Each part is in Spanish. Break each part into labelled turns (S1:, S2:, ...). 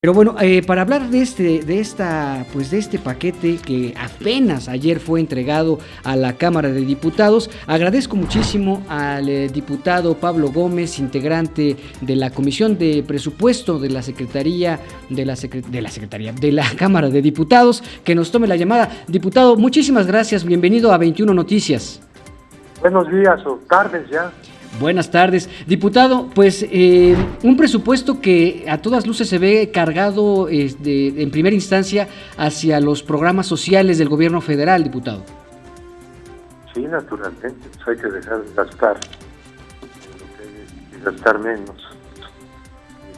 S1: Pero bueno, para hablar de este paquete que apenas ayer fue entregado a la Cámara de Diputados, agradezco muchísimo al diputado Pablo Gómez, integrante de la Comisión de Presupuesto de la Secretaría de la Cámara de Diputados, que nos tome la llamada. Diputado, muchísimas gracias, bienvenido a 21 Noticias.
S2: Buenos días o tardes ya.
S1: Buenas tardes. Diputado, pues un presupuesto que a todas luces se ve cargado en primera instancia hacia los programas sociales del gobierno federal, diputado.
S2: Sí, naturalmente, pues hay que dejar de gastar, hay que gastar menos, y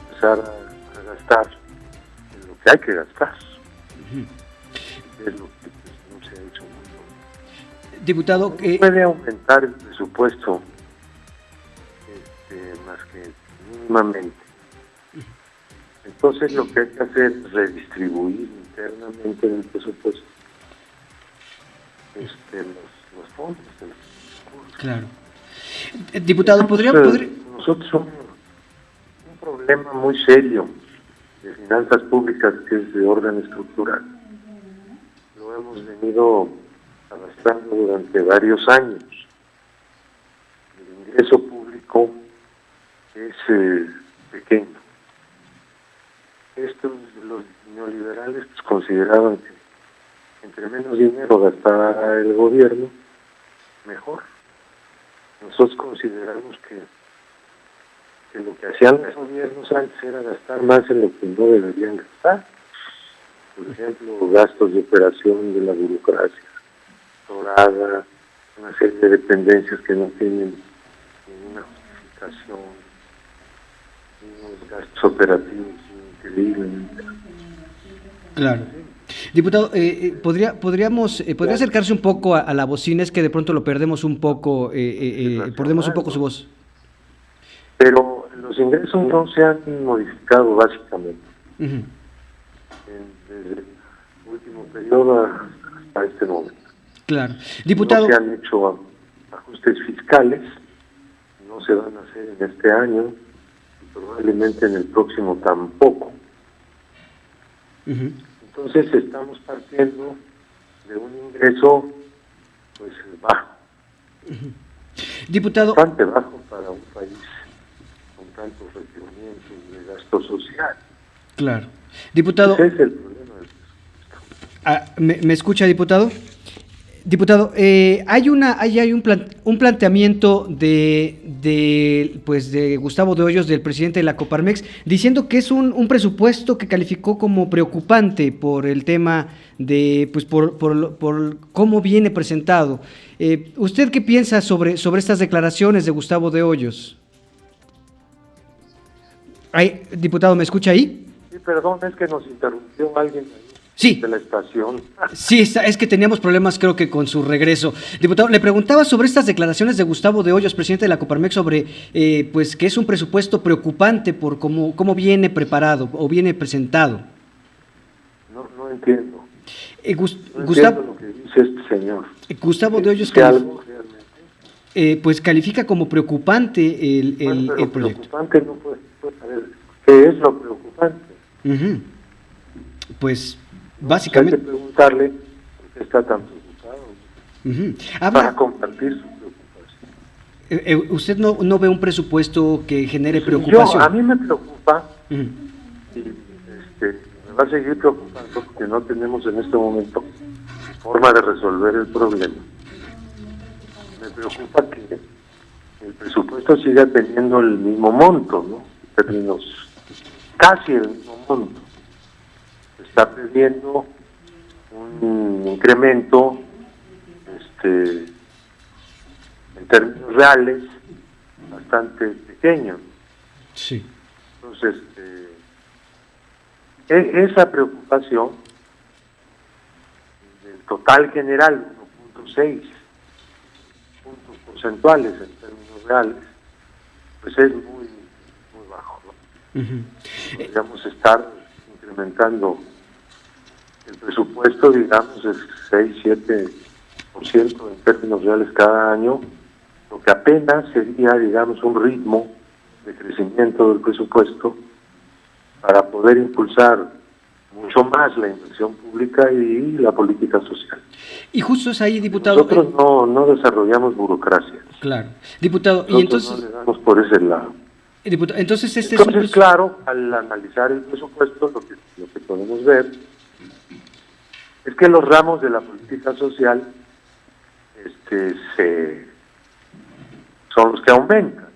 S2: empezar a gastar en lo que hay que gastar. Es lo que no se ha hecho mucho.
S1: Diputado,
S2: no puede aumentar el presupuesto más que mínimamente. Entonces lo que hay que hacer es redistribuir internamente en el presupuesto los fondos.
S1: Claro. Diputado,
S2: Nosotros somos un problema muy serio de finanzas públicas que es de orden estructural. Lo hemos venido arrastrando durante varios años. El ingreso público es pequeño. Los neoliberales pues, consideraban que entre menos dinero gastara el gobierno, mejor. Nosotros consideramos que lo que hacían los gobiernos antes era gastar más en lo que no deberían gastar. Por ejemplo, gastos de operación de la burocracia, dorada, una serie de dependencias que no tienen ninguna justificación, unos gastos operativos increíblemente.
S1: Claro. Diputado, ¿podría acercarse un poco a la bocina? Es que de pronto lo perdemos un poco, perdemos un poco su voz.
S2: Pero los ingresos no se han modificado básicamente. Desde el último periodo hasta este momento.
S1: Claro. Diputado,
S2: no se han hecho ajustes fiscales, no se van a hacer en este año y probablemente en el próximo tampoco. Entonces estamos partiendo de un ingreso pues bajo.
S1: Diputado,
S2: bastante bajo para un país con tantos requerimientos de gasto social.
S1: Claro. Diputado,
S2: ese es el problema del presupuesto.
S1: ¿Me escucha, diputado? Diputado, hay un planteamiento de Gustavo de Hoyos, del presidente de la Coparmex, diciendo que es un presupuesto que calificó como preocupante por el tema de, pues por cómo viene presentado. ¿Usted qué piensa sobre estas declaraciones de Gustavo de Hoyos? Diputado, ¿me escucha ahí?
S2: Sí, perdón, es que nos interrumpió alguien ahí.
S1: Sí.
S2: De la estación.
S1: Sí, es que teníamos problemas creo que con su regreso. Diputado, le preguntaba sobre estas declaraciones de Gustavo de Hoyos, presidente de la Coparmex, sobre pues que es un presupuesto preocupante por cómo viene preparado o viene presentado.
S2: No entiendo.
S1: Gustavo,
S2: entiendo lo que dice este señor.
S1: Gustavo de Hoyos pues califica como preocupante el proyecto.
S2: Preocupante no puede saber qué es lo preocupante.
S1: Pues básicamente.
S2: Hay que preguntarle por qué está tan preocupado. Para compartir su preocupación.
S1: ¿Usted no ve un presupuesto que genere preocupación?
S2: A mí me preocupa y me va a seguir preocupando porque no tenemos en este momento forma de resolver el problema. Me preocupa que el presupuesto siga teniendo el mismo monto, ¿no? En términos casi el mismo monto. Está pidiendo un incremento en términos reales bastante pequeño.
S1: Sí.
S2: Entonces, esa preocupación del total general, 1.6 puntos porcentuales en términos reales, pues es muy bajo, ¿no? Podríamos estar incrementando el presupuesto, digamos, de 6-7% en términos reales cada año, lo que apenas sería, digamos, un ritmo de crecimiento del presupuesto para poder impulsar mucho más la inversión pública y la política social.
S1: Y justo es ahí, diputado.
S2: Nosotros no desarrollamos burocracia.
S1: Claro, diputado.
S2: Nosotros
S1: Y entonces
S2: no le damos por ese lado.
S1: Diputado, entonces
S2: Entonces, claro, al analizar el presupuesto, lo que podemos ver es que los ramos de la política social son los que aumentan.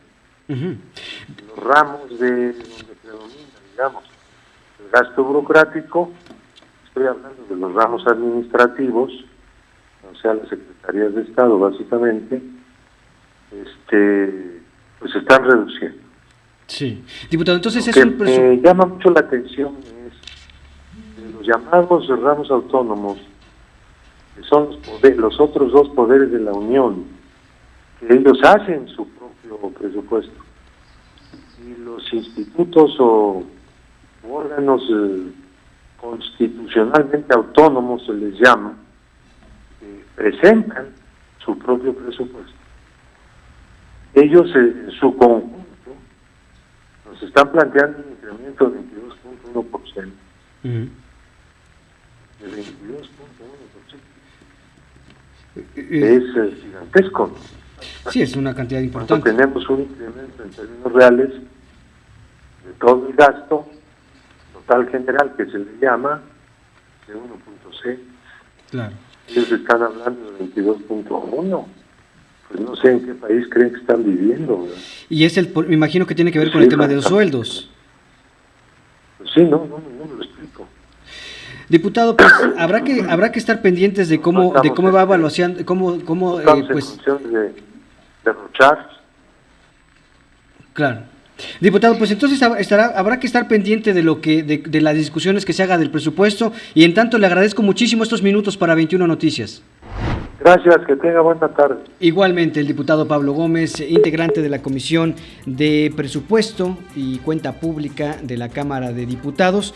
S2: Los ramos de donde predomina, digamos, el gasto burocrático, estoy hablando de los ramos administrativos, o sea, las secretarías de Estado, básicamente, pues se están reduciendo.
S1: Sí, diputado, entonces
S2: Lo que me llama mucho la atención es de los llamados ramos autónomos, que son los otros dos poderes de la Unión, que ellos hacen su propio presupuesto, y los institutos o órganos constitucionalmente autónomos, se les llama, que presentan su propio presupuesto. Ellos en su conjunto nos están planteando un incremento de 22.1%. De 22.1%. Es gigantesco.
S1: Sí, es una cantidad importante.
S2: Tenemos un incremento en términos reales de todo el gasto total general, que se le llama, de 1.6.
S1: Claro.
S2: Ellos están hablando de 22.1. Pues no sé en qué país creen que están viviendo, ¿verdad?
S1: Y me imagino que tiene que ver con el tema de los sueldos.
S2: Pues sí, no me lo explico.
S1: Diputado, pues habrá que estar pendientes de cómo va evaluación,
S2: pues en función de derrochar.
S1: Claro. Diputado, pues entonces habrá que estar pendiente de las discusiones que se haga del presupuesto, y en tanto le agradezco muchísimo estos minutos para 21 Noticias.
S2: Gracias, que tenga buena tarde.
S1: Igualmente, el diputado Pablo Gómez, integrante de la Comisión de Presupuesto y Cuenta Pública de la Cámara de Diputados.